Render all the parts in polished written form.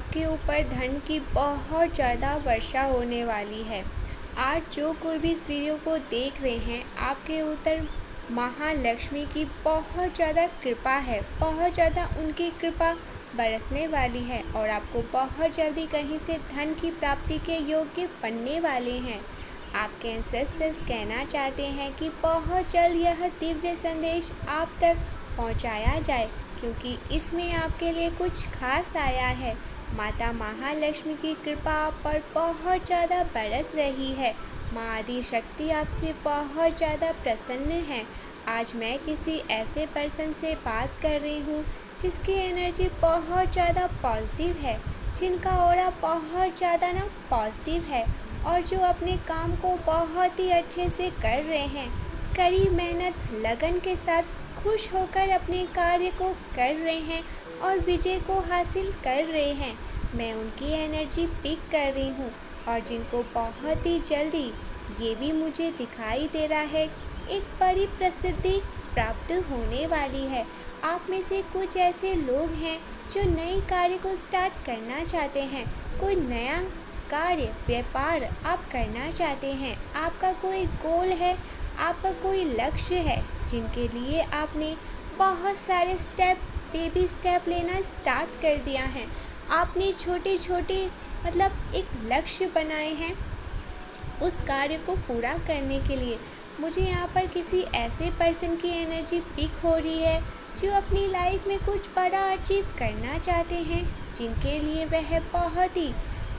आपके ऊपर धन की बहुत ज़्यादा वर्षा होने वाली है। आज जो कोई भी इस वीडियो को देख रहे हैं, आपके ऊपर महालक्ष्मी की बहुत ज़्यादा कृपा है, बहुत ज़्यादा उनकी कृपा बरसने वाली है और आपको बहुत जल्दी कहीं से धन की प्राप्ति के योग्य बनने वाले हैं। आपके एंसेस्टर्स कहना चाहते हैं कि बहुत जल्द यह दिव्य संदेश आप तक पहुंचाया जाए, क्योंकि इसमें आपके लिए कुछ खास आया है। माता महालक्ष्मी की कृपा आप पर बहुत ज़्यादा बरस रही है। माँ आदि शक्ति आपसे बहुत ज़्यादा प्रसन्न है। आज मैं किसी ऐसे पर्सन से बात कर रही हूँ जिसकी एनर्जी बहुत ज़्यादा पॉजिटिव है, जिनका ऑरा बहुत ज़्यादा पॉजिटिव है और जो अपने काम को बहुत ही अच्छे से कर रहे हैं, कड़ी मेहनत लगन के साथ खुश होकर अपने कार्य को कर रहे हैं और विजय को हासिल कर रहे हैं। मैं उनकी एनर्जी पिक कर रही हूँ और जिनको बहुत ही जल्दी ये भी मुझे दिखाई दे रहा है एक बड़ी प्रसिद्धि प्राप्त होने वाली है। आप में से कुछ ऐसे लोग हैं जो नए कार्य को स्टार्ट करना चाहते हैं, कोई नया कार्य व्यापार आप करना चाहते हैं, आपका कोई गोल है, आपका कोई लक्ष्य है जिनके लिए आपने बहुत सारे बेबी स्टेप लेना स्टार्ट कर दिया है। आपने छोटे छोटे एक लक्ष्य बनाए हैं उस कार्य को पूरा करने के लिए। मुझे यहाँ पर किसी ऐसे पर्सन की एनर्जी पिक हो रही है जो अपनी लाइफ में कुछ बड़ा अचीव करना चाहते हैं, जिनके लिए वह बहुत ही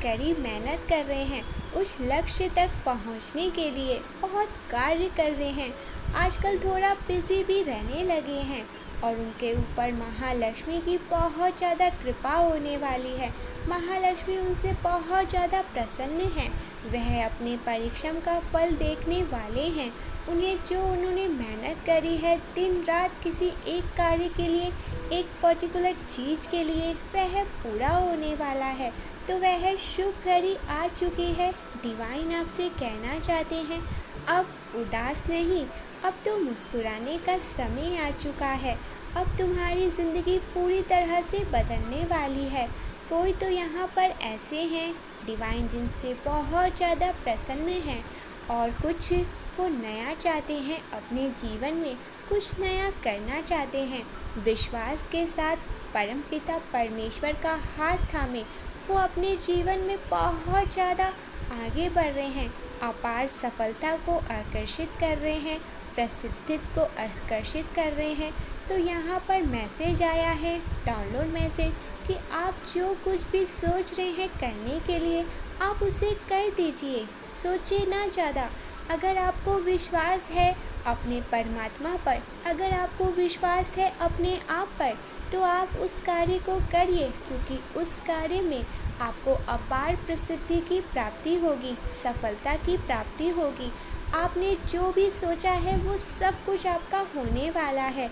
कड़ी मेहनत कर रहे हैं, उस लक्ष्य तक पहुंचने के लिए बहुत कार्य कर रहे हैं। आजकल थोड़ा बिजी भी रहने लगे हैं और उनके ऊपर महालक्ष्मी की बहुत ज़्यादा कृपा होने वाली है। महालक्ष्मी उनसे बहुत ज़्यादा प्रसन्न हैं। वह अपने परिश्रम का फल देखने वाले हैं। उन्हें जो उन्होंने मेहनत करी है दिन रात किसी एक कार्य के लिए, एक पर्टिकुलर चीज़ के लिए, वह पूरा होने वाला है। तो वह शुभ घड़ी आ चुकी है। डिवाइन आपसे कहना चाहते हैं अब उदास नहीं, अब तो मुस्कुराने का समय आ चुका है। अब तुम्हारी ज़िंदगी पूरी तरह से बदलने वाली है। कोई तो यहाँ पर ऐसे हैं डिवाइन जिनसे बहुत ज़्यादा प्रसन्न हैं और कुछ वो नया चाहते हैं, अपने जीवन में कुछ नया करना चाहते हैं। विश्वास के साथ परमपिता परमेश्वर का हाथ थामे वो अपने जीवन में बहुत ज़्यादा आगे बढ़ रहे हैं, अपार सफलता को आकर्षित कर रहे हैं, प्रसिद्धि को आकर्षित कर रहे हैं। तो यहाँ पर मैसेज आया है, डाउनलोड मैसेज, कि आप जो कुछ भी सोच रहे हैं करने के लिए आप उसे कर दीजिए। सोचिए ना ज़्यादा। अगर आपको विश्वास है अपने परमात्मा पर, अगर आपको विश्वास है अपने आप पर, तो आप उस कार्य को करिए, क्योंकि उस कार्य में आपको अपार प्रसिद्धि की प्राप्ति होगी, सफलता की प्राप्ति होगी। आपने जो भी सोचा है वो सब कुछ आपका होने वाला है।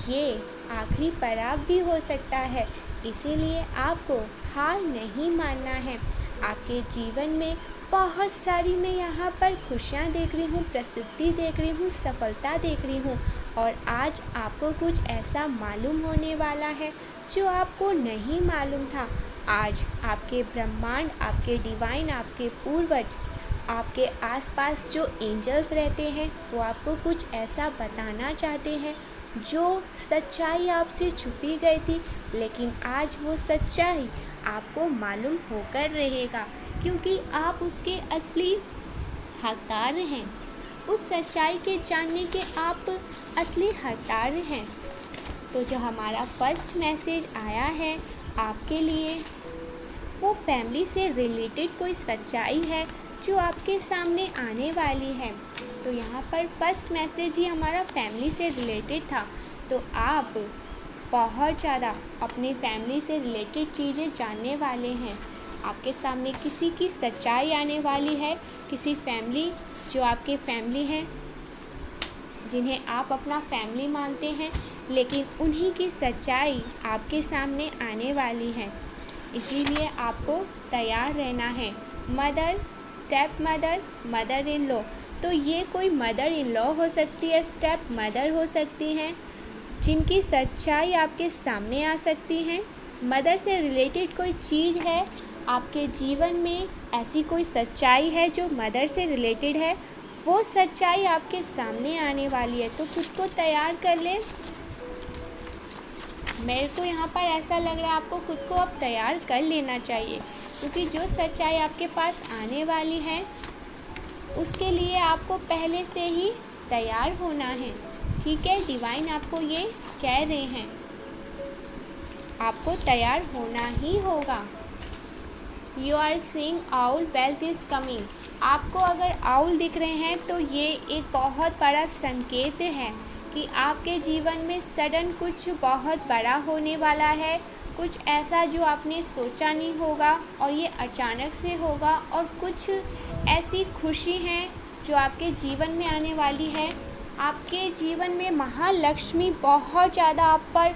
ये आखिरी पड़ाव भी हो सकता है, इसीलिए आपको हार नहीं मानना है। आपके जीवन में बहुत सारी मैं यहाँ पर खुशियाँ देख रही हूँ, प्रसिद्धि देख रही हूँ, सफलता देख रही हूँ और आज आपको कुछ ऐसा मालूम होने वाला है जो आपको नहीं मालूम था। आज आपके ब्रह्मांड, आपके डिवाइन, आपके पूर्वज, आपके आसपास जो एंजल्स रहते हैं वो आपको कुछ ऐसा बताना चाहते हैं जो सच्चाई आपसे छुपी गई थी, लेकिन आज वो सच्चाई आपको मालूम होकर रहेगा, क्योंकि आप उसके असली हकदार हैं। उस सच्चाई के जानने के आप असली हकदार हैं। तो जो हमारा फर्स्ट मैसेज आया है आपके लिए, वो फैमिली से रिलेटेड कोई सच्चाई है जो आपके सामने आने वाली है। तो यहाँ पर फर्स्ट मैसेज ही हमारा फैमिली से रिलेटेड था। तो आप बहुत ज़्यादा अपने फैमिली से रिलेटेड चीज़ें जानने वाले हैं। आपके सामने किसी की सच्चाई आने वाली है, किसी फैमिली जो आपके फैमिली हैं, जिन्हें आप अपना फैमिली मानते हैं, लेकिन उन्हीं की सच्चाई आपके सामने आने वाली है। इसीलिए आपको तैयार रहना है। Mother, step mother, mother in law, तो ये कोई मदर इन लॉ हो सकती है, स्टेप मदर हो सकती हैं, जिनकी सच्चाई आपके सामने आ सकती हैं। मदर से रिलेटेड कोई चीज़ है आपके जीवन में, ऐसी कोई सच्चाई है जो मदर से रिलेटेड है, वो सच्चाई आपके सामने आने वाली है। तो खुद को तैयार कर लें। मेरे को यहाँ पर ऐसा लग रहा है आपको खुद को अब तैयार कर लेना चाहिए, क्योंकि जो सच्चाई आपके पास आने वाली है उसके लिए आपको पहले से ही तैयार होना है। ठीक है, डिवाइन आपको ये कह रहे हैं, आपको तैयार होना ही होगा। You are seeing owl, wealth is coming. आपको अगर आउल दिख रहे हैं तो ये एक बहुत बड़ा संकेत है कि आपके जीवन में सडन कुछ बहुत बड़ा होने वाला है, कुछ ऐसा जो आपने सोचा नहीं होगा और ये अचानक से होगा। और कुछ ऐसी खुशी हैं जो आपके जीवन में आने वाली है। आपके जीवन में महालक्ष्मी बहुत ज़्यादा आप पर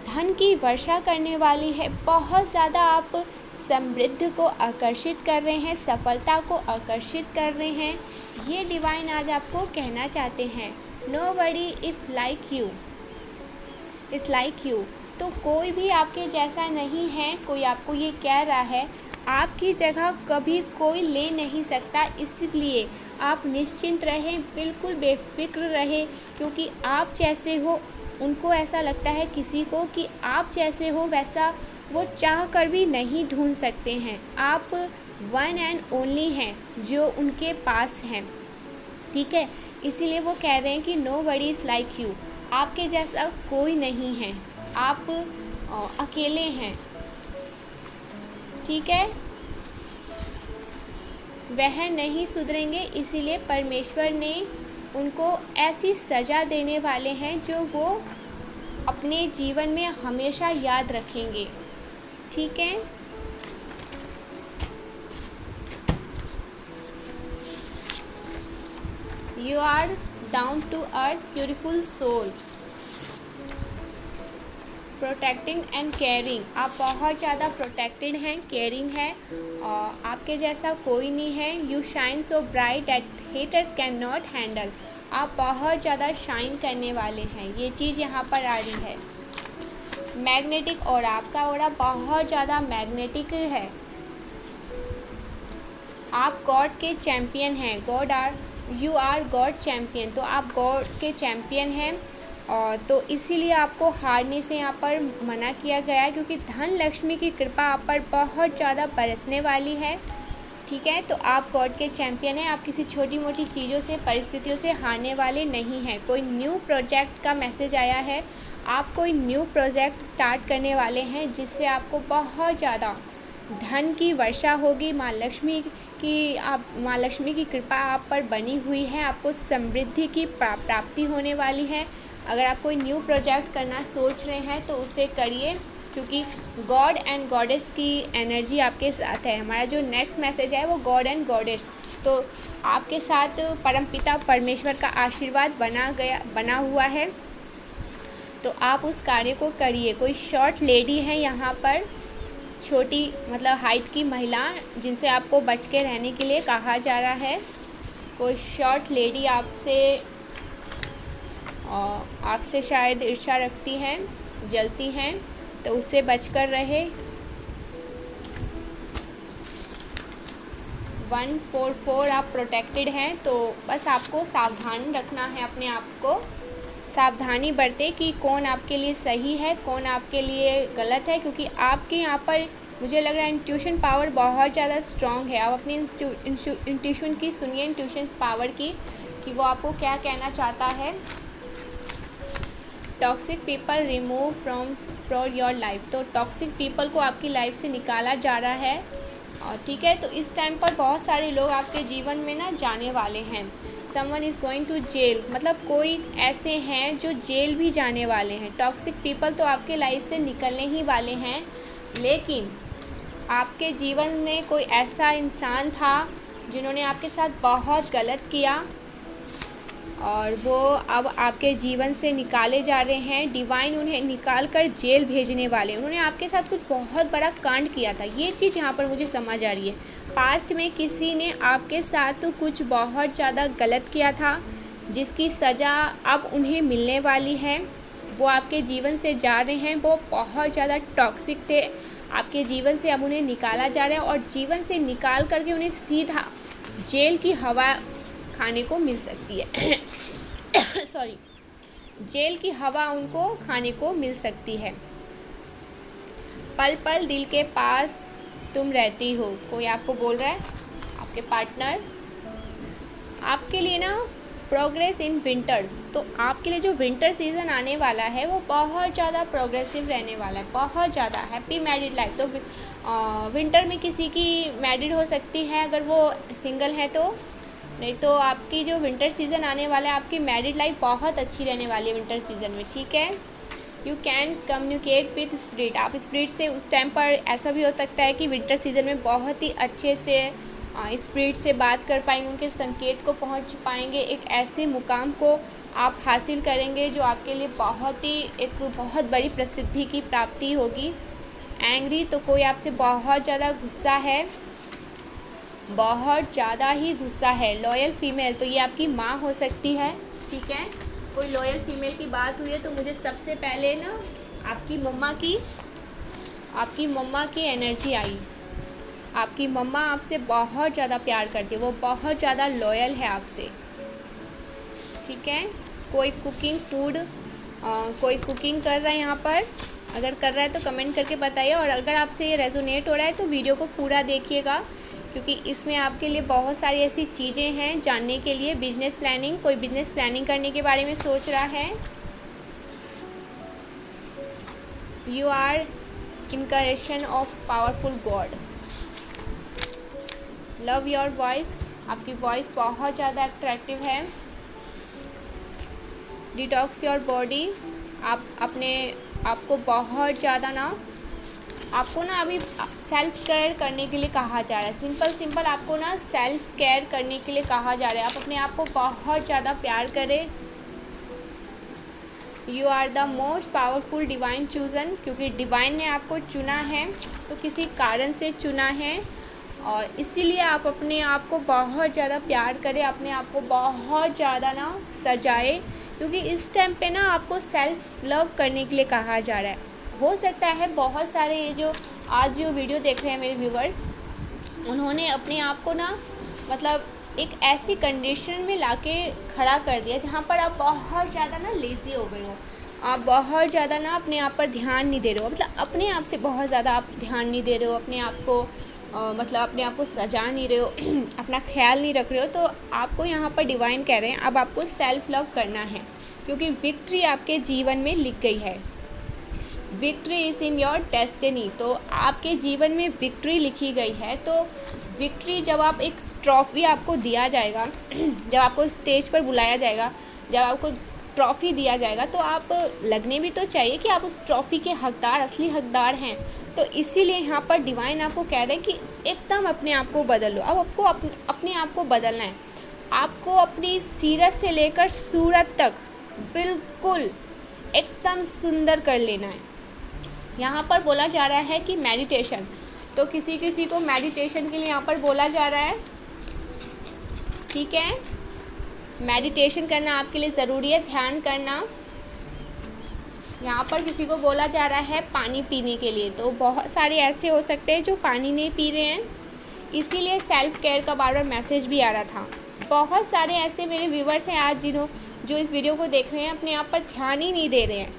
धन की वर्षा करने वाली है। बहुत ज़्यादा आप समृद्धि को आकर्षित कर रहे हैं, सफलता को आकर्षित कर रहे हैं। ये डिवाइन आज आपको कहना चाहते हैं, nobody if like you is like you. तो कोई भी आपके जैसा नहीं है। कोई आपको ये कह रहा है आपकी जगह कभी कोई ले नहीं सकता, इसलिए आप निश्चिंत रहें, बिल्कुल बेफिक्र रहें, क्योंकि आप जैसे हो उनको ऐसा लगता है किसी को कि आप जैसे हो वैसा वो चाह कर भी नहीं ढूंढ सकते हैं। आप वन एंड ओनली हैं जो उनके पास हैं। ठीक है, इसीलिए वो कह रहे हैं कि नोबडी इज़ लाइक यू। आपके जैसा कोई नहीं है, आप अकेले हैं। ठीक है, वह नहीं सुधरेंगे, इसीलिए परमेश्वर ने उनको ऐसी सज़ा देने वाले हैं जो वो अपने जीवन में हमेशा याद रखेंगे। ठीक है, you are down to earth beautiful soul, protecting and caring. आप बहुत ज़्यादा प्रोटेक्टेड हैं, केयरिंग है, और आपके जैसा कोई नहीं है। You shine so bright that haters can not handle. आप बहुत ज़्यादा शाइन करने वाले हैं, ये चीज़ यहाँ पर आ रही है। मैग्नेटिक और आपका ऑरा बहुत ज़्यादा मैग्नेटिक है। आप गॉड के चैम्पियन हैं, यू आर गॉड चैम्पियन। तो आप गॉड के चैम्पियन हैं, और तो इसीलिए आपको हारने से यहाँ पर मना किया गया है, क्योंकि धन लक्ष्मी की कृपा आप पर बहुत ज़्यादा बरसने वाली है। ठीक है, तो आप गॉड के चैम्पियन हैं। आप किसी छोटी मोटी चीज़ों से, परिस्थितियों से हारने वाले नहीं हैं। कोई न्यू प्रोजेक्ट का मैसेज आया है, आप कोई न्यू प्रोजेक्ट स्टार्ट करने वाले हैं जिससे आपको बहुत ज़्यादा धन की वर्षा होगी। माँ लक्ष्मी की कृपा आप पर बनी हुई है। आपको समृद्धि की प्राप्ति होने वाली है। अगर आप कोई न्यू प्रोजेक्ट करना सोच रहे हैं तो उसे करिए, क्योंकि गॉड एंड गॉडेस की एनर्जी आपके साथ है। हमारा जो नेक्स्ट मैसेज है वो गॉड एंड गॉडेस, तो आपके साथ परमपिता परमेश्वर का आशीर्वाद बना हुआ है, तो आप उस कार्य को करिए। कोई शॉर्ट लेडी है यहाँ पर, छोटी मतलब हाइट की महिला, जिनसे आपको बच के रहने के लिए कहा जा रहा है। कोई शॉर्ट लेडी आपसे शायद ईर्ष्या रखती हैं, जलती हैं, तो उससे बचकर रहे। 144 आप प्रोटेक्टेड हैं, तो बस आपको सावधान रखना है, अपने आप को सावधानी बरते कि कौन आपके लिए सही है, कौन आपके लिए गलत है, क्योंकि आपके यहाँ पर मुझे लग रहा है इंट्यूशन पावर बहुत ज़्यादा स्ट्रॉन्ग है। आप अपनी इंट्यूशन की सुनिए, इंट्यूशन पावर की, कि वो आपको क्या कहना चाहता है। Toxic people remove from your life, तो टॉक्सिक पीपल को आपकी लाइफ से निकाला जा रहा है। और ठीक है, तो इस टाइम पर बहुत सारे लोग आपके जीवन में ना जाने वाले हैं। Someone is going to jail, मतलब कोई ऐसे हैं जो जेल भी जाने वाले हैं। टॉक्सिक पीपल तो आपके लाइफ से निकलने ही वाले हैं, लेकिन आपके जीवन में कोई ऐसा इंसान था जिन्होंने आपके साथ बहुत गलत किया, और वो अब आपके जीवन से निकाले जा रहे हैं। डिवाइन उन्हें निकाल कर जेल भेजने वाले। उन्होंने आपके साथ कुछ बहुत बड़ा कांड किया था, ये चीज़ यहाँ पर मुझे समझ आ रही है। पास्ट में किसी ने आपके साथ कुछ बहुत ज़्यादा गलत किया था, जिसकी सज़ा अब उन्हें मिलने वाली है। वो आपके जीवन से जा रहे हैं, वो बहुत ज़्यादा टॉक्सिक थे आपके जीवन से, अब उन्हें निकाला जा रहा है और जीवन से निकाल करके उन्हें सीधा जेल की हवा खाने को मिल सकती है सॉरी, जेल की हवा उनको खाने को मिल सकती है। पल पल दिल के पास तुम रहती हो, कोई आपको बोल रहा है, आपके पार्टनर आपके लिए ना प्रोग्रेस इन विंटर्स, तो आपके लिए जो विंटर सीज़न आने वाला है वो बहुत ज़्यादा प्रोग्रेसिव रहने वाला है, बहुत ज़्यादा हैप्पी मैरिड लाइफ। तो विंटर में किसी की मैरिड हो सकती है अगर वो सिंगल है तो, नहीं तो आपकी जो विंटर सीज़न आने वाला है आपकी मैरिड लाइफ बहुत अच्छी रहने वाली है विंटर सीज़न में, ठीक है। You can communicate with spirit, आप स्पिरिट से उस टाइम पर ऐसा भी हो सकता है कि विंटर सीज़न में बहुत ही अच्छे से स्पिरिट से बात कर पाएंगे, उनके संकेत को पहुंच पाएंगे, एक ऐसे मुकाम को आप हासिल करेंगे जो आपके लिए बहुत ही एक बहुत बड़ी प्रसिद्धि की प्राप्ति होगी। एंग्री, तो कोई आपसे बहुत ज़्यादा गुस्सा है, बहुत ज़्यादा ही गुस्सा है। लॉयल फीमेल, तो ये आपकी माँ हो सकती है, ठीक है। कोई लॉयल फीमेल की बात हुई है तो मुझे सबसे पहले ना आपकी मम्मा की एनर्जी आई। आपकी मम्मा आपसे बहुत ज़्यादा प्यार करती है, वो बहुत ज़्यादा लॉयल है आपसे, ठीक है। कोई कुकिंग कर रहा है यहाँ पर, अगर कर रहा है तो कमेंट करके बताइए, और अगर आपसे ये रेजोनेट हो रहा है तो वीडियो को पूरा देखिएगा क्योंकि इसमें आपके लिए बहुत सारी ऐसी चीज़ें हैं जानने के लिए। बिजनेस प्लानिंग, कोई बिजनेस प्लानिंग करने के बारे में सोच रहा है। You are incarnation of powerful god. Love your voice, आपकी वॉइस बहुत ज़्यादा अट्रैक्टिव है। डिटॉक्स योर बॉडी, आप अपने आपको बहुत ज़्यादा ना, आपको ना अभी सेल्फ केयर करने के लिए कहा जा रहा है। सिंपल आपको ना सेल्फ केयर करने के लिए कहा जा रहा है। आप अपने आप को बहुत ज़्यादा प्यार करें। You are the most powerful divine chosen, क्योंकि डिवाइन ने आपको चुना है तो किसी कारण से चुना है और इसीलिए आप अपने आप को बहुत ज़्यादा प्यार करें, अपने आप को बहुत ज़्यादा ना सजाए, क्योंकि इस टाइम पे ना आपको सेल्फ लव करने के लिए कहा जा रहा है। हो सकता है बहुत सारे ये जो आज जो वीडियो देख रहे हैं मेरे व्यूवर्स, उन्होंने अपने आप को ना मतलब एक ऐसी कंडीशन में लाके खड़ा कर दिया जहाँ पर आप बहुत ज़्यादा ना लेज़ी हो गए हो, आप बहुत ज़्यादा ना अपने आप पर ध्यान नहीं दे रहे हो, मतलब अपने आप से बहुत ज़्यादा आप ध्यान नहीं दे रहे हो, अपने आप को मतलब अपने आप को सजा नहीं रहे हो अपना ख्याल नहीं रख रहे हो। तो आपको यहाँ पर डिवाइन कह रहे हैं अब आपको सेल्फ लव करना है, क्योंकि विक्ट्री आपके जीवन में लिख गई है। Victory is in your destiny, तो आपके जीवन में विक्ट्री लिखी गई है। तो विक्ट्री जब आप एक ट्रॉफ़ी आपको दिया जाएगा जब आपको स्टेज पर बुलाया जाएगा, जब आपको ट्रॉफ़ी दिया जाएगा तो आप लगने भी तो चाहिए कि आप उस ट्रॉफ़ी के हकदार, असली हकदार हैं। तो इसीलिए यहाँ पर डिवाइन आपको कह रहे हैं कि एकदम अपने आप को बदल लो। अब आपको अपने आप को बदलना है, आपको अपनी सीरत से लेकर सूरत तक बिल्कुल एकदम सुंदर कर लेना है। यहाँ पर बोला जा रहा है कि मेडिटेशन, तो किसी को मेडिटेशन के लिए यहाँ पर बोला जा रहा है, ठीक है। मेडिटेशन करना आपके लिए ज़रूरी है, ध्यान करना। यहाँ पर किसी को बोला जा रहा है पानी पीने के लिए, तो बहुत सारे ऐसे हो सकते हैं जो पानी नहीं पी रहे हैं, इसीलिए सेल्फ केयर का बार बार मैसेज भी आ रहा था। बहुत सारे ऐसे मेरे व्यूवर्स हैं आज जो इस वीडियो को देख रहे हैं, अपने आप पर ध्यान ही नहीं दे रहे हैं,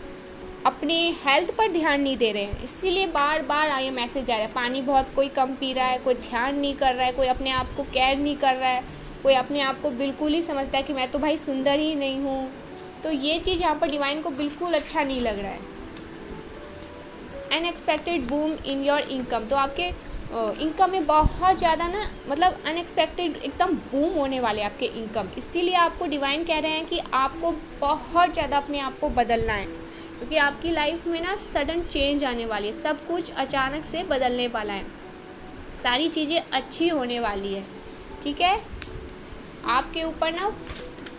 अपनी हेल्थ पर ध्यान नहीं दे रहे हैं, इसीलिए बार बार ये मैसेज आ रहा है। पानी बहुत कोई कम पी रहा है, कोई ध्यान नहीं कर रहा है, कोई अपने आप को केयर नहीं कर रहा है, कोई अपने आप को बिल्कुल ही समझता है कि मैं तो भाई सुंदर ही नहीं हूँ। तो ये चीज़ यहाँ पर डिवाइन को बिल्कुल अच्छा नहीं लग रहा है। Unexpected boom in your income, तो आपके इनकम में बहुत ज़्यादा ना मतलब अनएक्सपेक्टेड एकदम बूम होने वाले आपके इनकम, इसीलिए आपको डिवाइन कह रहे हैं कि आपको बहुत ज़्यादा अपने आप को बदलना है, क्योंकि आपकी लाइफ में ना सडन चेंज आने वाली है, सब कुछ अचानक से बदलने वाला है, सारी चीज़ें अच्छी होने वाली है, ठीक है। आपके ऊपर ना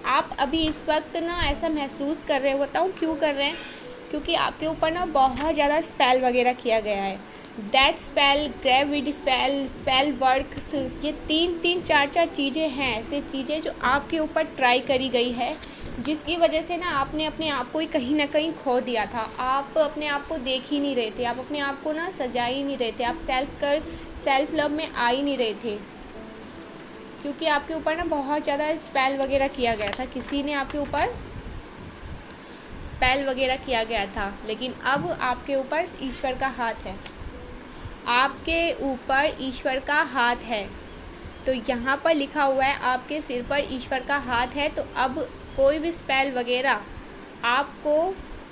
आप अभी इस वक्त ना ऐसा महसूस कर रहे हो, बताऊँ क्यों कर रहे हैं, क्योंकि आपके ऊपर ना बहुत ज़्यादा स्पेल वगैरह किया गया है। Death spell, gravid spell, spell work, ये तीन चार चीज़ें हैं, ऐसे चीज़ें जो आपके ऊपर ट्राई करी गई है, जिसकी वजह से ना आपने अपने आप को ही कहीं ना कहीं खो दिया था। आप अपने आप को देख ही नहीं रहे थे, आप अपने आप को ना सजा ही नहीं रहे थे, आप सेल्फ लव में आ ही नहीं रहे थे, क्योंकि आपके ऊपर ना बहुत ज़्यादा स्पेल वगैरह किया गया था, किसी ने आपके ऊपर स्पेल वगैरह किया गया था। लेकिन अब आपके ऊपर ईश्वर का हाथ है, आपके ऊपर ईश्वर का हाथ है। तो यहाँ पर लिखा हुआ है आपके सिर पर ईश्वर का हाथ है। तो अब कोई भी स्पेल वगैरह आपको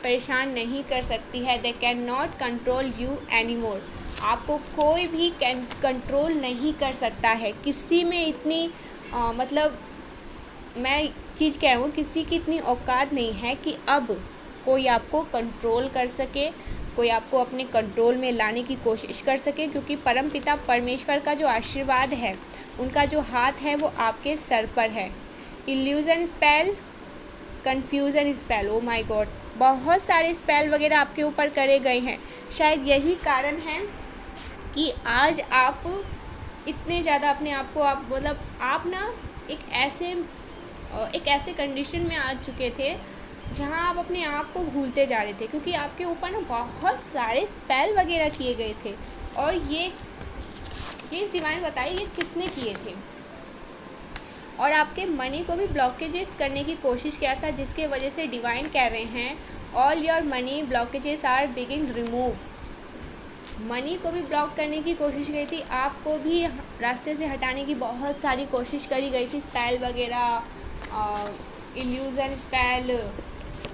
परेशान नहीं कर सकती है। They can not control you any more. आपको कोई भी कंट्रोल नहीं कर सकता है। किसी में इतनी मतलब मैं चीज़ कह रहा हूँ, किसी की इतनी औकात नहीं है कि अब कोई आपको कंट्रोल कर सके, कोई आपको अपने कंट्रोल में लाने की कोशिश कर सके, क्योंकि परमपिता परमेश्वर का जो आशीर्वाद है, उनका जो हाथ है वो आपके सर पर है। Illusion spell, confusion spell, oh my God, बहुत सारे स्पेल वगैरह आपके ऊपर करे गए हैं। शायद यही कारण है कि आज आप इतने ज़्यादा अपने आप को आप ना एक ऐसे कंडीशन में आ चुके थे जहां आप अपने आप को भूलते जा रहे थे, क्योंकि आपके ऊपर ना बहुत सारे स्पेल वगैरह किए गए थे। और ये प्लीज़ डिवाइन बताइए ये किसने किए थे। और आपके मनी को भी ब्लॉकेजेस करने की कोशिश किया था, जिसके वजह से डिवाइन कह रहे हैं all your money blockages are begin remove. Money को भी ब्लॉक करने की कोशिश की थी, आपको भी रास्ते से हटाने की बहुत सारी कोशिश करी गई थी। स्पेल वगैरह, illusion spell,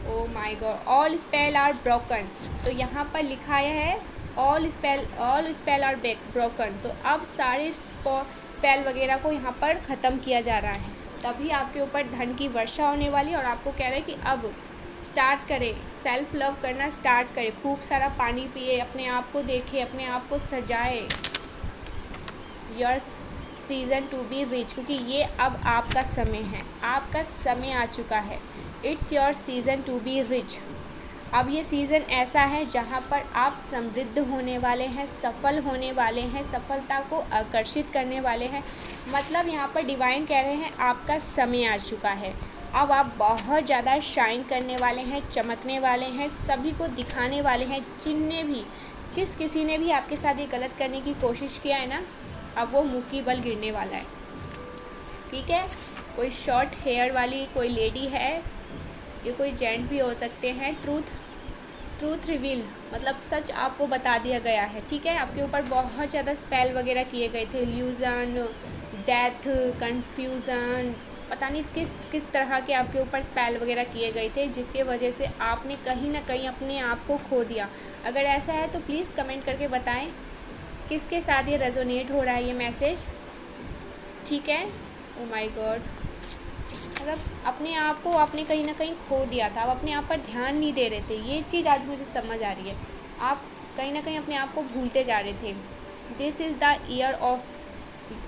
oh my God, all spell are broken. तो यहाँ पर लिखा है ऑल स्पेल आर ब्रोकन। तो अब सारे स्पेल वगैरह को यहाँ पर ख़त्म किया जा रहा है, तभी आपके ऊपर धन की वर्षा होने वाली। और आपको कह रहे हैं कि अब स्टार्ट करें, सेल्फ लव करना स्टार्ट करें, खूब सारा पानी पिए, अपने आप को देखें, अपने आप को सजाए। Your season to be rich, क्योंकि ये अब आपका समय है, आपका समय आ चुका है। It's your season to be rich. अब ये सीज़न ऐसा है जहाँ पर आप समृद्ध होने वाले हैं, सफल होने वाले हैं, सफलता को आकर्षित करने वाले हैं। मतलब यहाँ पर डिवाइन कह रहे हैं आपका समय आ चुका है। अब आप बहुत ज़्यादा शाइन करने वाले हैं, चमकने वाले हैं, सभी को दिखाने वाले हैं। जिस किसी ने भी आपके साथ ये गलत करने की कोशिश किया है ना, अब वो मुँह की बल गिरने वाला है। ठीक है, कोई शॉर्ट हेयर वाली कोई लेडी है, ये कोई जेंट भी हो सकते हैं। ट्रूथ रिवील मतलब सच आपको बता दिया गया है। ठीक है, आपके ऊपर बहुत ज़्यादा स्पेल वगैरह किए गए थे, इल्यूज़न, डेथ, कन्फ्यूज़न, पता नहीं किस तरह के आपके ऊपर स्पेल वगैरह किए गए थे, जिसके वजह से आपने कहीं ना कहीं अपने आप को खो दिया। अगर ऐसा है तो प्लीज़ कमेंट करके बताएं किसके साथ ये रेजोनेट हो रहा है ये मैसेज। ठीक है, ओ माय गॉड, मतलब अपने आप को आपने कहीं ना कहीं खो दिया था, आप अपने आप पर ध्यान नहीं दे रहे थे। ये चीज़ आज मुझे समझ आ रही है, आप कहीं ना कहीं अपने आप को भूलते जा रहे थे। This is the year of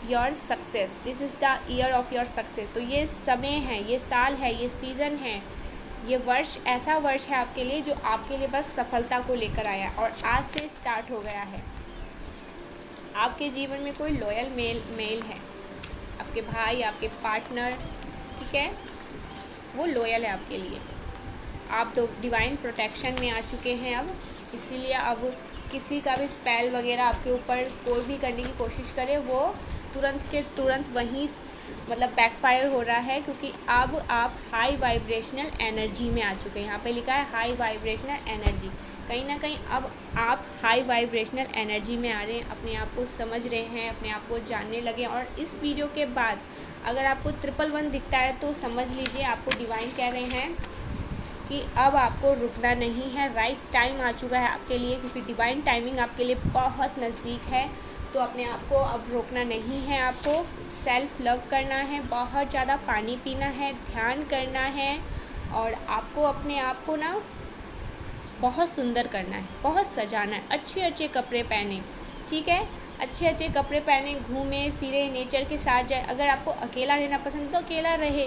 your success, this is the year of your success. तो ये समय है, ये साल है, ये सीज़न है, ये वर्ष ऐसा वर्ष है आपके लिए जो आपके लिए बस सफलता को लेकर आया और आज से स्टार्ट हो गया है। आपके जीवन में कोई लॉयल मेल है, आपके भाई, आपके पार्टनर, ठीक है, वो लॉयल है आपके लिए। आप डिवाइन प्रोटेक्शन में आ चुके हैं अब, इसीलिए अब किसी का भी स्पेल वगैरह आपके ऊपर कोई भी करने की कोशिश करे, वो तुरंत के तुरंत वहीं मतलब बैकफायर हो रहा है, क्योंकि अब आप हाई वाइब्रेशनल एनर्जी में आ चुके हैं। यहाँ पे लिखा है हाई वाइब्रेशनल एनर्जी। कहीं ना कहीं अब आप हाई वाइब्रेशनल एनर्जी में आ रहे हैं, अपने आप को समझ रहे हैं, अपने आप को जानने लगे। और इस वीडियो के बाद अगर आपको 111 दिखता है तो समझ लीजिए आपको डिवाइन कह रहे हैं कि अब आपको रुकना नहीं है, राइट टाइम आ चुका है आपके लिए, क्योंकि डिवाइन टाइमिंग आपके लिए बहुत नज़दीक है। तो अपने आप को अब रोकना नहीं है, आपको सेल्फ लव करना है, बहुत ज़्यादा पानी पीना है, ध्यान करना है, और आपको अपने आप को ना बहुत सुंदर करना है, बहुत सजाना है, अच्छे अच्छे कपड़े पहने। ठीक है, अच्छे अच्छे कपड़े पहने, घूमे फिरे, नेचर के साथ जाए। अगर आपको अकेला रहना पसंद है तो अकेला रहे,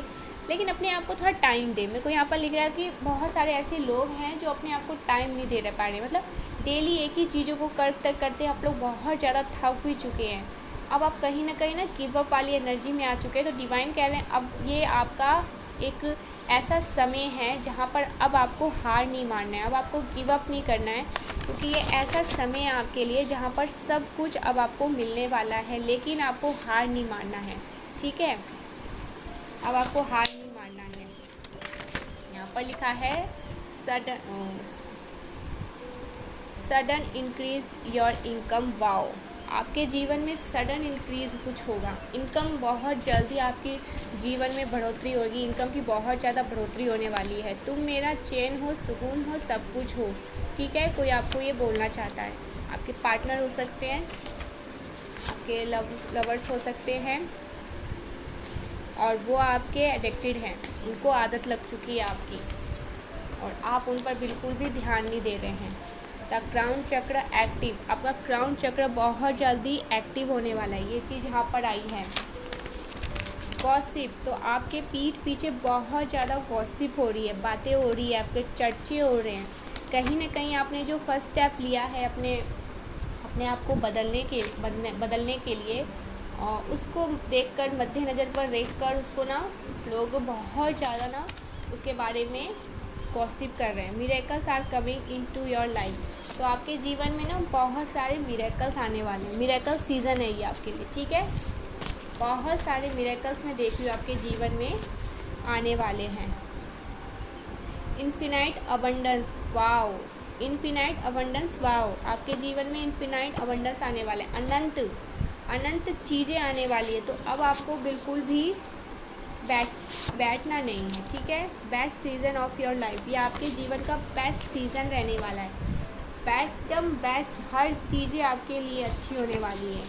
लेकिन अपने आप को थोड़ा टाइम दे। मेरे को यहाँ पर लिख रहा है कि बहुत सारे ऐसे लोग हैं जो अपने आप को टाइम नहीं दे रहे पा रहे, मतलब डेली एक ही चीज़ों को करते आप लोग बहुत ज़्यादा थक भी चुके हैं। अब आप कहीं ना गिव अप वाली एनर्जी में आ चुके हैं। तो डिवाइन कह रहे हैं अब ये आपका एक ऐसा समय है जहाँ पर अब आपको हार नहीं मानना है, अब आपको गिव अप नहीं करना है, क्योंकि ये ऐसा समय है आपके लिए जहाँ पर सब कुछ अब आपको मिलने वाला है, लेकिन आपको हार नहीं मानना है। ठीक है, अब आपको हार नहीं मानना है। यहाँ पर लिखा है sudden increase your income. Wow, आपके जीवन में सडन इंक्रीज कुछ होगा, इनकम बहुत जल्दी आपकी जीवन में बढ़ोतरी होगी, इनकम की बहुत ज़्यादा बढ़ोतरी होने वाली है। तुम मेरा चैन हो, सुकून हो, सब कुछ हो। ठीक है, कोई आपको ये बोलना चाहता है। आपके पार्टनर हो सकते हैं, आपके लवर्स हो सकते हैं, और वो आपके एडिक्टेड हैं, उनको आदत लग चुकी है आपकी, और आप उन पर बिल्कुल भी ध्यान नहीं दे रहे हैं। द क्राउन चक्र एक्टिव, आपका क्राउन चक्र बहुत जल्दी एक्टिव होने वाला है, ये चीज़ यहाँ पर आई है। गॉसिप, तो आपके पीठ पीछे बहुत ज़्यादा गॉसिप हो रही है, बातें हो रही है, आपके चर्चे हो रहे हैं। कहीं ना कहीं आपने जो फर्स्ट स्टेप लिया है अपने आप को बदलने के लिए, और उसको देखकर, मद्देनज़र पर देखकर उसको ना लोग बहुत ज़्यादा ना उसके बारे में गॉसिप कर रहे हैं। Miracles are coming into your life, तो आपके जीवन में ना बहुत सारे मिरेकल्स आने वाले हैं। मिरेकल सीज़न है ये आपके लिए। ठीक है, बहुत सारे मिरेकल्स मैं देख रही हूँ आपके जीवन में आने वाले हैं। Infinite abundance, wow, infinite abundance, wow, आपके जीवन में इन्फिनाइट अबंडेंस आने वाले हैं। अनंत चीज़ें आने वाली है, तो अब आपको बिल्कुल भी बैठना नहीं है। ठीक है, best season off your life, ये आपके जीवन का बेस्ट सीज़न रहने वाला है। बेस्ट हर चीज़ें आपके लिए अच्छी होने वाली है,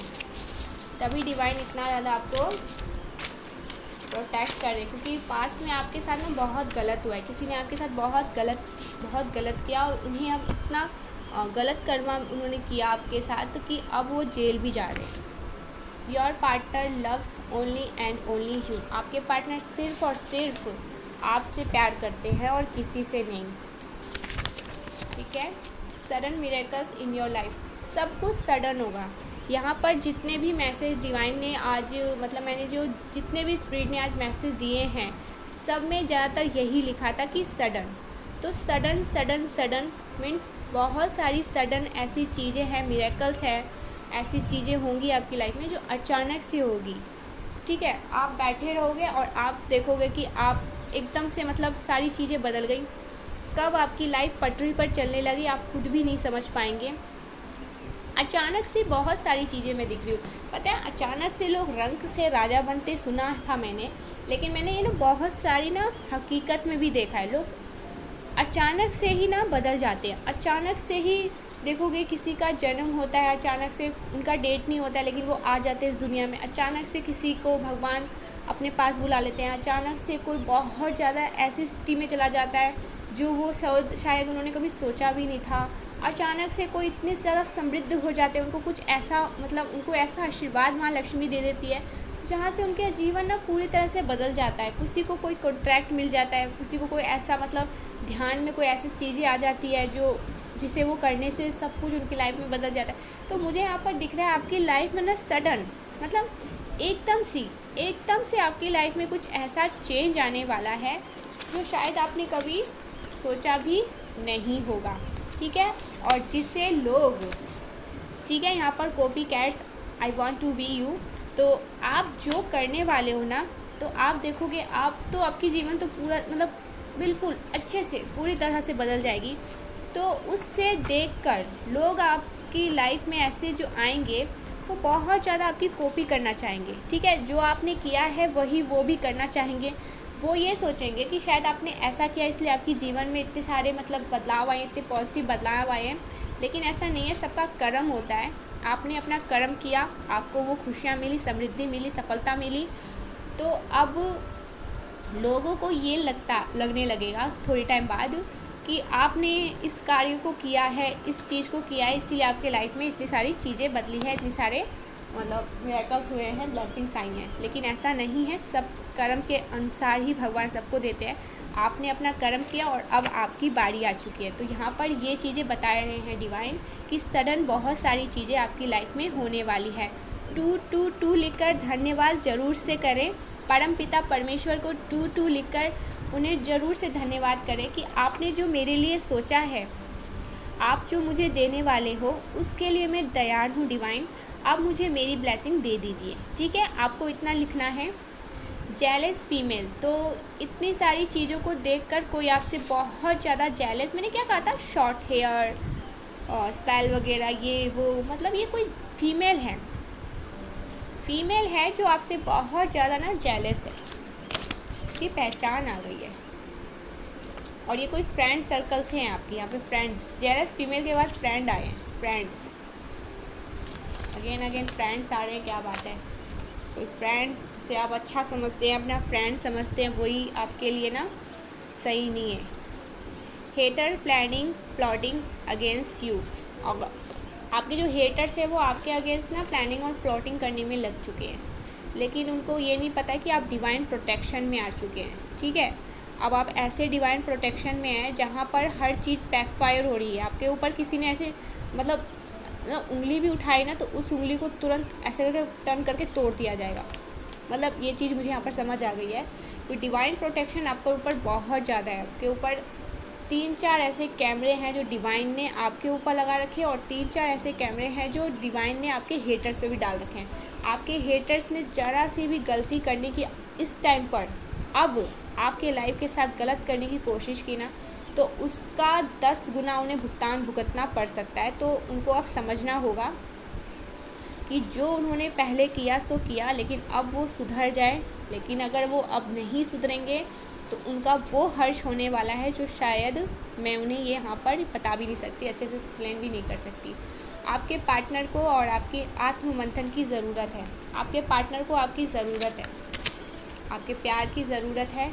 तभी डिवाइन इतना ज़्यादा आपको प्रोटेक्ट करे, क्योंकि पास्ट में आपके साथ में बहुत गलत हुआ है, किसी ने आपके साथ बहुत गलत किया, और उन्हें अब इतना गलत कर्म उन्होंने किया आपके साथ कि अब वो जेल भी जा रहे हैं। Your partner loves only and only you, आपके पार्टनर सिर्फ और सिर्फ आपसे प्यार करते हैं और किसी से नहीं। ठीक है, sudden miracles in your life, सब कुछ सडन होगा। यहाँ पर जितने भी मैसेज डिवाइन ने आज, मतलब मैंने जो जितने भी स्पिरिट ने आज मैसेज दिए हैं, सब में ज़्यादातर यही लिखा था कि सडन। तो सडन मीन्स बहुत सारी सडन ऐसी चीज़ें हैं, मिरेकल्स हैं, ऐसी चीज़ें होंगी आपकी लाइफ में जो अचानक से होगी। ठीक है, आप बैठे रहोगे और आप देखोगे कि आप एकदम से, मतलब सारी चीज़ें बदल गई। कब आपकी लाइफ पटरी पर चलने लगी आप खुद भी नहीं समझ पाएंगे। अचानक से बहुत सारी चीज़ें मैं दिख रही हूँ। पता है, अचानक से लोग रंग से राजा बनते सुना था मैंने, लेकिन मैंने ये ना बहुत सारी ना हकीकत में भी देखा है। लोग अचानक से ही ना बदल जाते हैं। अचानक से ही देखोगे किसी का जन्म होता है, अचानक से उनका डेट नहीं होता है, लेकिन वो आ जाते हैं इस दुनिया में। अचानक से किसी को भगवान अपने पास बुला लेते हैं। अचानक से कोई बहुत ज़्यादा ऐसी स्थिति में चला जाता है जो वो शायद उन्होंने कभी सोचा भी नहीं था। अचानक से कोई इतने ज़्यादा समृद्ध हो जाते हैं, उनको कुछ ऐसा, मतलब उनको ऐसा आशीर्वाद माँ लक्ष्मी दे देती है जहाँ से उनके जीवन ना पूरी तरह से बदल जाता है। किसी को कोई कॉन्ट्रैक्ट मिल जाता है, किसी को कोई ऐसा, मतलब ध्यान में कोई ऐसी चीज़ें आ जाती है जिसे वो करने से सब कुछ उनकी लाइफ में बदल जाता है। तो मुझे यहाँ पर दिख रहा है आपकी लाइफ में ना सडन, मतलब एकदम से आपकी लाइफ में कुछ ऐसा चेंज आने वाला है जो शायद आपने कभी सोचा भी नहीं होगा। ठीक है, और जिससे लोग, ठीक है, यहाँ पर copy cats I want to be you, तो आप जो करने वाले हो ना, तो आप देखोगे आप तो आपकी जीवन तो पूरा, मतलब बिल्कुल अच्छे से पूरी तरह से बदल जाएगी। तो उससे देखकर लोग आपकी लाइफ में ऐसे जो आएंगे वो बहुत ज़्यादा आपकी कॉपी करना चाहेंगे। ठीक है, जो आपने किया है वही वो भी करना चाहेंगे। वो ये सोचेंगे कि शायद आपने ऐसा किया इसलिए आपकी जीवन में इतने सारे, मतलब बदलाव आए, इतने पॉजिटिव बदलाव आए हैं, लेकिन ऐसा नहीं है। सबका कर्म होता है। आपने अपना कर्म किया, आपको वो खुशियाँ मिली, समृद्धि मिली, सफलता मिली। तो अब लोगों को ये लगने लगेगा थोड़ी टाइम बाद कि आपने इस कार्य को किया है, इस चीज़ को किया है, इसीलिए आपके लाइफ में इतनी सारी चीज़ें बदली है, इतनी सारे, मतलब मिरेकल्स हुए हैं, ब्लेसिंग्स आई हैं। लेकिन ऐसा नहीं है, सब कर्म के अनुसार ही भगवान सबको देते हैं। आपने अपना कर्म किया और अब आपकी बारी आ चुकी है। तो यहाँ पर ये चीज़ें बता रहे हैं डिवाइन कि सडन बहुत सारी चीज़ें आपकी लाइफ में होने वाली है। 222 लिखकर धन्यवाद ज़रूर से करें। परमपिता परमेश्वर को 22 लिखकर उन्हें ज़रूर से धन्यवाद करें कि आपने जो मेरे लिए सोचा है, आप जो मुझे देने वाले हो उसके लिए मैं तैयार हूँ डिवाइन। अब मुझे मेरी ब्लेसिंग दे दीजिए। ठीक है, आपको इतना लिखना है। जेलस फीमेल, तो इतनी सारी चीज़ों को देखकर कोई आपसे बहुत ज़्यादा जेलस, मैंने क्या कहा था, शॉर्ट हेयर और स्पेल वगैरह ये वो, मतलब ये कोई फीमेल है जो आपसे बहुत ज़्यादा ना जेलस है, इसकी पहचान आ गई है। और ये कोई फ्रेंड सर्कल से हैं आपके यहाँ पे फ्रेंड्स। जेलस फीमेल के बाद फ्रेंड आए हैं, फ्रेंड्स, अगेन फ्रेंड्स आ रहे हैं, क्या बात है। कोई फ्रेंड से आप अच्छा समझते हैं, अपना फ्रेंड समझते हैं, वही आपके लिए ना सही नहीं है। Hater planning plotting against you, और आपके जो हेटर्स हैं वो आपके अगेंस्ट ना प्लानिंग और प्लॉटिंग करने में लग चुके हैं, लेकिन उनको ये नहीं पता कि आप डिवाइन प्रोटेक्शन में आ चुके हैं। ठीक है, अब आप ऐसे डिवाइन प्रोटेक्शन में हैं जहाँ पर हर चीज़ बैकफायर हो रही है आपके ऊपर। किसी ने ऐसे मतलब उंगली भी उठाई ना तो उस उंगली को तुरंत ऐसे करके टर्न करके तोड़ दिया जाएगा। मतलब ये चीज़ मुझे यहाँ पर समझ आ गई है कि डिवाइन प्रोटेक्शन आपके ऊपर बहुत ज़्यादा है। आपके ऊपर 3-4 ऐसे कैमरे हैं जो डिवाइन ने आपके ऊपर लगा रखे हैं, और 3-4 ऐसे कैमरे हैं जो डिवाइन ने आपके हेटर्स पे भी डाल रखे हैं। आपके हेटर्स ने ज़रा सी भी गलती करने की इस टाइम पर, अब आपके लाइफ के साथ गलत करने की कोशिश की ना, तो उसका 10 गुना उन्हें भुगतना पड़ सकता है। तो उनको अब समझना होगा कि जो उन्होंने पहले किया सो किया, लेकिन अब वो सुधर जाए। लेकिन अगर वो अब नहीं सुधरेंगे तो उनका वो हर्ष होने वाला है जो शायद मैं उन्हें ये यहाँ पर बता भी नहीं सकती, अच्छे से एक्सप्लेन भी नहीं कर सकती। आपके पार्टनर को और आपके आत्ममंथन की ज़रूरत है। आपके पार्टनर को आपकी ज़रूरत है, आपके प्यार की ज़रूरत है।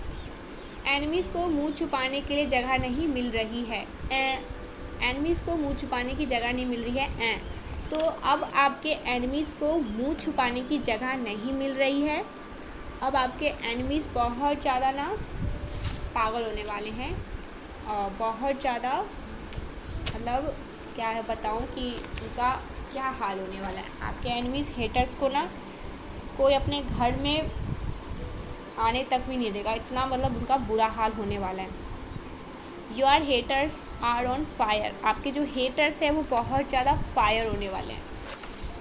एनिमीज़ को मुंह छुपाने के लिए जगह नहीं मिल रही है। एनिमीज़ को मुंह छुपाने की जगह नहीं मिल रही है। तो अब आपके एनिमीज़ को मुंह छुपाने की जगह नहीं मिल रही है। अब आपके एनिमीज़ बहुत ज़्यादा ना पागल होने वाले हैं, और बहुत ज़्यादा मतलब क्या है बताऊँ कि उनका क्या हाल होने वाला है। आपके एनिमीज़ हेटर्स को ना कोई अपने घर में आने तक भी नहीं देगा, इतना मतलब उनका बुरा हाल होने वाला है। Your haters are on fire, आपके जो हेटर्स हैं वो बहुत ज़्यादा फायर होने वाले हैं,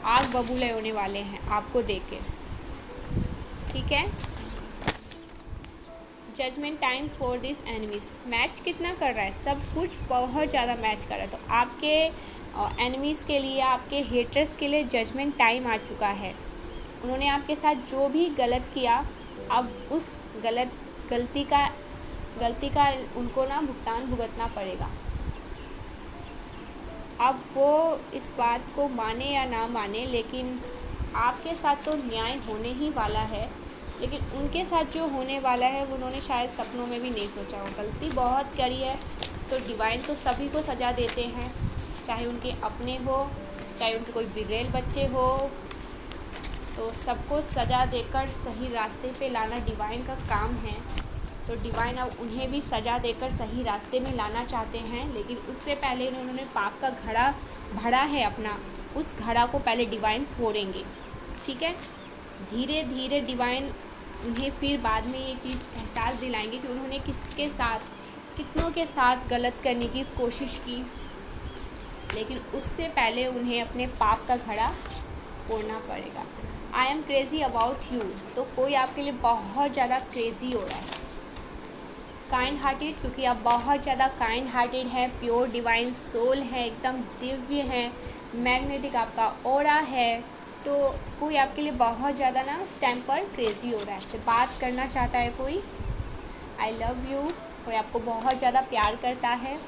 आग बबूले होने वाले हैं आपको देख के। ठीक है, judgement time for this enemies, match कितना कर रहा है, सब कुछ बहुत ज़्यादा मैच कर रहा है। तो आपके एनिमीज़ के लिए, आपके हेटर्स के लिए जजमेंट टाइम आ चुका है। उन्होंने आपके साथ जो भी गलत किया, अब उस गलती का उनको ना भुगतना पड़ेगा। अब वो इस बात को माने या ना माने, लेकिन आपके साथ तो न्याय होने ही वाला है, लेकिन उनके साथ जो होने वाला है वो उन्होंने शायद सपनों में भी नहीं सोचा हो। गलती बहुत करी है, तो डिवाइन तो सभी को सज़ा देते हैं, चाहे उनके अपने हो, चाहे उनके कोई बिगड़ेल बच्चे हो, तो सबको सज़ा देकर सही रास्ते पे लाना डिवाइन का काम है। तो डिवाइन अब उन्हें भी सज़ा देकर सही रास्ते में लाना चाहते हैं, लेकिन उससे पहले उन्होंने पाप का घड़ा भरा है अपना, उस घड़ा को पहले डिवाइन फोड़ेंगे। ठीक है, धीरे धीरे डिवाइन उन्हें फिर बाद में ये चीज़ एहसास दिलाएंगे कि उन्होंने किसके साथ, कितनों के साथ गलत करने की कोशिश की, लेकिन उससे पहले उन्हें अपने पाप का घड़ा फोड़ना पड़ेगा। I am crazy about you, तो कोई आपके लिए बहुत ज़्यादा क्रेज़ी हो रहा है। काइंड हार्टेड, क्योंकि आप बहुत ज़्यादा काइंड हार्टेड है, प्योर डिवाइन सोल है, एकदम दिव्य है, मैग्नेटिक आपका ऑरा है। तो कोई आपके लिए बहुत ज़्यादा ना इस टाइम पर क्रेज़ी हो रहा है, तो बात करना चाहता है कोई, आई लव यू, कोई आपको बहुत ज़्यादा प्यार करता है।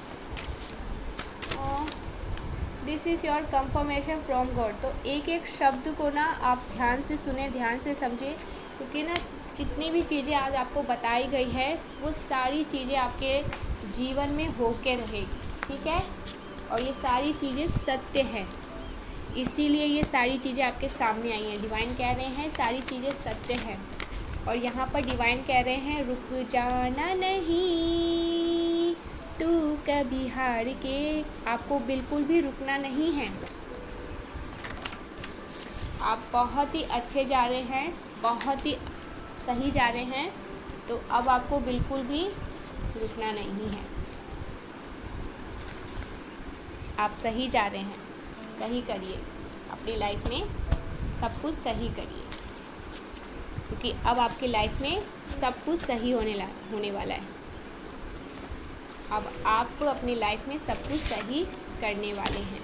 This is your confirmation from God, तो एक एक शब्द को ना आप ध्यान से सुने, ध्यान से समझें, क्योंकि ना जितनी भी चीज़ें आज आपको बताई गई है वो सारी चीज़ें आपके जीवन में होके रहेगी। ठीक है, और ये सारी चीज़ें सत्य हैं, इसीलिए ये सारी चीज़ें आपके सामने आई हैं। डिवाइन कह रहे हैं सारी चीज़ें सत्य हैं, और यहाँ पर डिवाइन कह रहे हैं रुक जाना नहीं तू कभी हार के, आपको बिल्कुल भी रुकना नहीं है। आप बहुत ही अच्छे जा रहे हैं, बहुत ही सही जा रहे हैं, तो अब आपको बिल्कुल भी रुकना नहीं है। आप सही जा रहे हैं, सही करिए, अपनी लाइफ में सब कुछ सही करिए, क्योंकि अब आपकी लाइफ में सब कुछ सही होने वाला है। अब आप अपनी लाइफ में सब कुछ सही करने वाले हैं।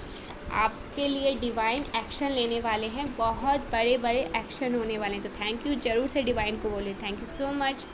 आपके लिए डिवाइन एक्शन लेने वाले हैं, बहुत बड़े बड़े एक्शन होने वाले हैं। तो थैंक यू, ज़रूर से डिवाइन को बोले थैंक यू सो मच।